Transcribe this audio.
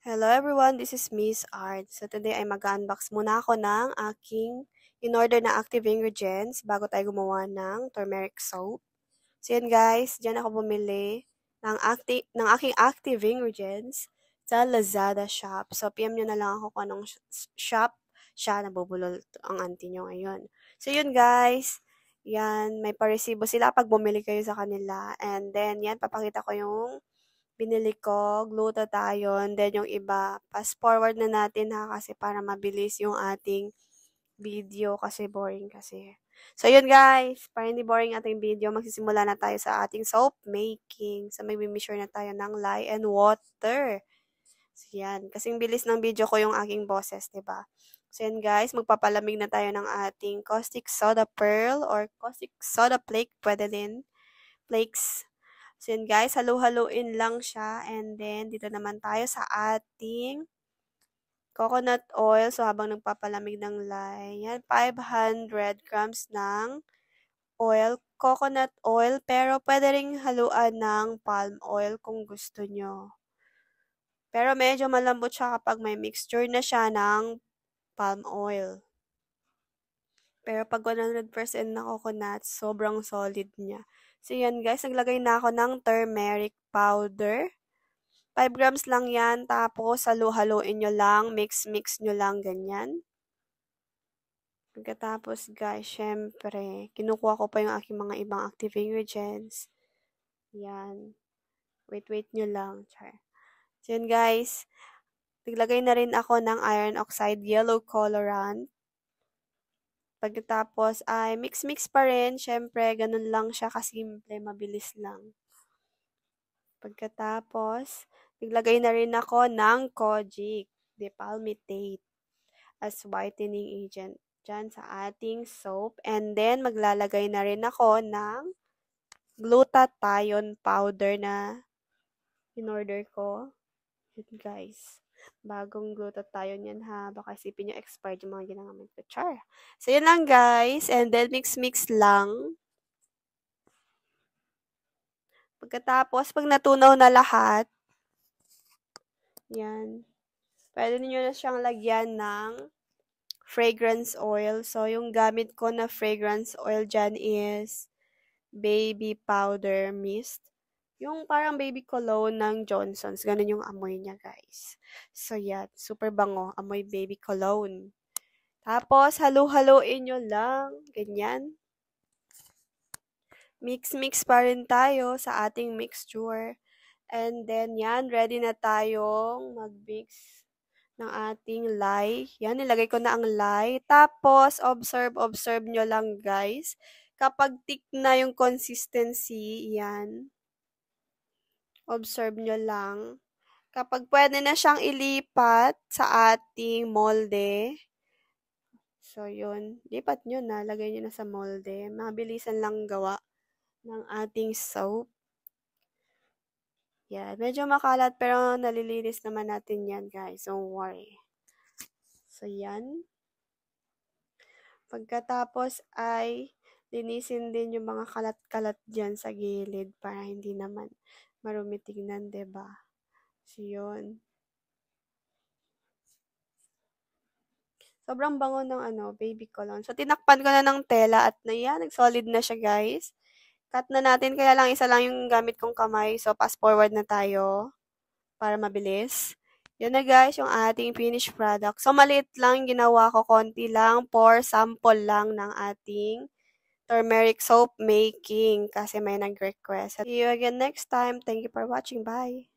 Hello everyone, this is Miss Art. So today ay mag-unbox muna ako ng aking in-order na active ingredients bago tayo gumawa ng turmeric soap. So yun guys, dyan ako bumili ng aking active ingredients sa Lazada shop. So PM nyo na lang ako kung anong shop siya, nabubulol ang auntie nyo ngayon. So yun guys, yan, may paresibo sila pag bumili kayo sa kanila. And then yan, papakita ko yung binili ko, glutathione, then yung iba, fast forward na natin ha, kasi para mabilis yung ating video kasi boring kasi. So yun guys, para hindi boring ating video, magsisimula na tayo sa ating soap making. So may measure na tayo ng lye and water. So yan, kasing bilis ng video ko yung aking boses, 'di ba? So yan guys, magpapalamig na tayo ng ating caustic soda pearl or caustic soda flake, pwede din, flakes. So yun guys, halu-haluin lang siya. And then, dito naman tayo sa ating coconut oil. So habang nagpapalamig ng lye, yan, 500 grams ng oil, coconut oil. Pero pwede ring haluan ng palm oil kung gusto nyo. Pero medyo malambot siya kapag may mixture na siya ng palm oil. Pero pag 100% na coconut, sobrang solid niya. So, yan guys, naglagay na ako ng turmeric powder. 5 grams lang yan. Tapos, halu-haluin nyo lang. Mix-mix nyo lang, ganyan. Pagkatapos, guys, syempre, kinukuha ko pa yung aking mga ibang active ingredients. Yan. Wait nyo lang. Char. So, yan guys. Naglagay na rin ako ng iron oxide yellow colorant. Pagkatapos ay mix-mix pa rin. Syempre, ganun lang siya kasimple, mabilis lang. Pagkatapos, naglagay na rin ako ng kojic dipalmitate as whitening agent dyan sa ating soap. And then, maglalagay na rin ako ng glutathione powder na in-order ko. Yun guys. Bagong glutathione yan ha. Baka isipin nyo expired yung mga ginagamit ko. Char. So, yun lang guys. And then, mix-mix lang. Pagkatapos, pag natunaw na lahat, yan. Pwede niyo na siyang lagyan ng fragrance oil. So, yung gamit ko na fragrance oil dyan is baby powder mist. Yung parang baby cologne ng Johnson's. Ganun yung amoy niya, guys. So, yan. Super bango. Amoy baby cologne. Tapos, halu-haluin nyo lang. Ganyan. Mix-mix pa rin tayo sa ating mixture. And then, yan. Ready na tayong mag-mix ng ating lye. Yan. Nilagay ko na ang lye. Tapos, observe nyo lang, guys. Kapag thick na yung consistency, yan. Observe nyo lang. Kapag pwede na siyang ilipat sa ating molde, so yun, lipat nyo na, lagay nyo na sa molde. Mabilisan lang gawa ng ating soap. Yan, medyo makalat pero nalilinis naman natin yan guys, don't worry. So yan. Pagkatapos ay linisin din yung mga kalat-kalat dyan sa gilid para hindi naman marumi tignan, diba? So, yun. Sobrang bango ng baby cologne. So, tinakpan ko na ng tela at nag-solid na siya, guys. Cut na natin, kaya lang isa lang yung gamit kong kamay. So, fast forward na tayo para mabilis. Yun na, guys, yung ating finished product. So, maliit lang ginawa ko, konti lang, for sample lang ng ating turmeric soap making kasi may nag-request. See you again next time. Thank you for watching. Bye!